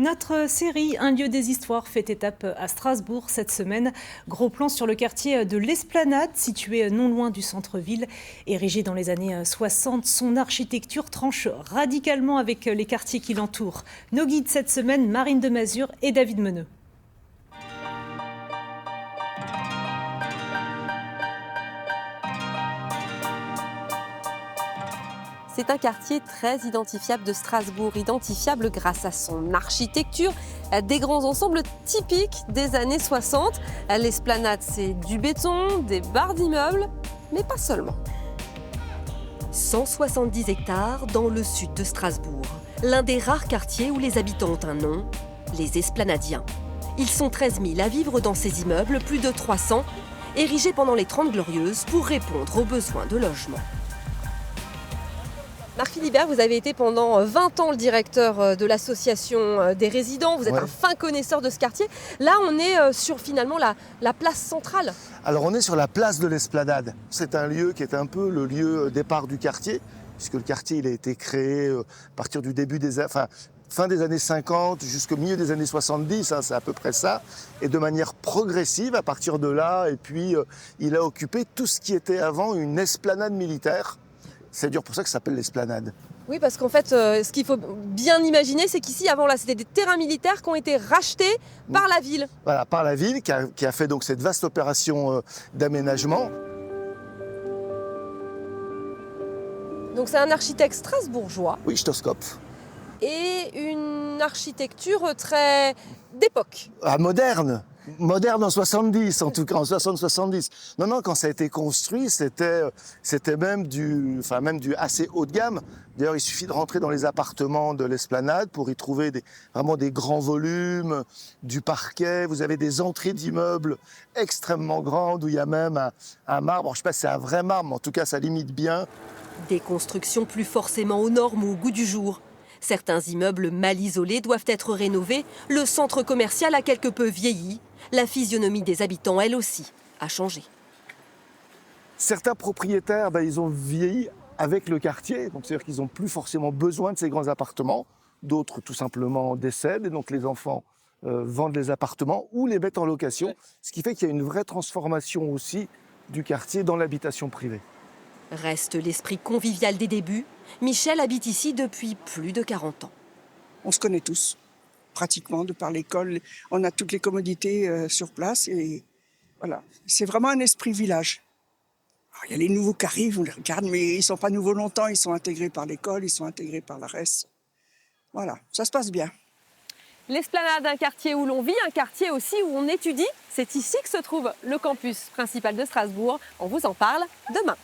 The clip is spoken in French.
Notre série Un lieu des histoires fait étape à Strasbourg cette semaine. Gros plan sur le quartier de l'Esplanade, situé non loin du centre-ville. Érigé dans les années 60, son architecture tranche radicalement avec les quartiers qui l'entourent. Nos guides cette semaine, Marine de Mazure et David Meneux. C'est un quartier très identifiable de Strasbourg, identifiable grâce à son architecture, des grands ensembles typiques des années 60. L'Esplanade, c'est du béton, des barres d'immeubles, mais pas seulement. 170 hectares dans le sud de Strasbourg, l'un des rares quartiers où les habitants ont un nom, les Esplanadiens. Ils sont 13 000 à vivre dans ces immeubles, plus de 300, érigés pendant les 30 Glorieuses pour répondre aux besoins de logement. Marc Philibert, vous avez été pendant 20 ans le directeur de l'association des résidents. Vous êtes un fin connaisseur de ce quartier. Là, on est sur finalement la place centrale. Alors, on est sur la place de l'Esplanade. C'est un lieu qui est un peu le lieu départ du quartier, puisque le quartier il a été créé à partir du début fin des années 50 jusqu'au milieu des années 70, c'est à peu près ça, et de manière progressive à partir de là. Et puis, il a occupé tout ce qui était avant une esplanade militaire. C'est dur pour ça que ça s'appelle l'Esplanade. Oui, parce qu'en fait, ce qu'il faut bien imaginer, c'est qu'ici, avant, là, c'était des terrains militaires qui ont été rachetés par la ville. Voilà, par la ville qui a fait donc cette vaste opération d'aménagement. Donc c'est un architecte strasbourgeois. Oui, Stoscope. Et une architecture très d'époque. Ah, moderne en 70, en tout cas, en 60-70. Non, quand ça a été construit, c'était même du assez haut de gamme. D'ailleurs, il suffit de rentrer dans les appartements de l'Esplanade pour y trouver vraiment des grands volumes, du parquet. Vous avez des entrées d'immeubles extrêmement grandes où il y a même un marbre. Alors, je ne sais pas si c'est un vrai marbre, mais en tout cas, ça limite bien. Des constructions plus forcément aux normes ou au goût du jour. Certains immeubles mal isolés doivent être rénovés. Le centre commercial a quelque peu vieilli. La physionomie des habitants, elle aussi, a changé. Certains propriétaires, ils ont vieilli avec le quartier. Donc, c'est-à-dire qu'ils n'ont plus forcément besoin de ces grands appartements. D'autres, tout simplement, décèdent. Et donc, les enfants vendent les appartements ou les mettent en location. Ce qui fait qu'il y a une vraie transformation aussi du quartier dans l'habitation privée. Reste l'esprit convivial des débuts. Michel habite ici depuis plus de 40 ans. On se connaît tous, pratiquement, de par l'école. On a toutes les commodités sur place et voilà. C'est vraiment un esprit village. Alors, il y a les nouveaux qui arrivent, on les regarde, mais ils ne sont pas nouveaux longtemps. Ils sont intégrés par l'école, ils sont intégrés par la RES. Voilà, ça se passe bien. L'Esplanade, un quartier où l'on vit, un quartier aussi où on étudie. C'est ici que se trouve le campus principal de Strasbourg. On vous en parle demain.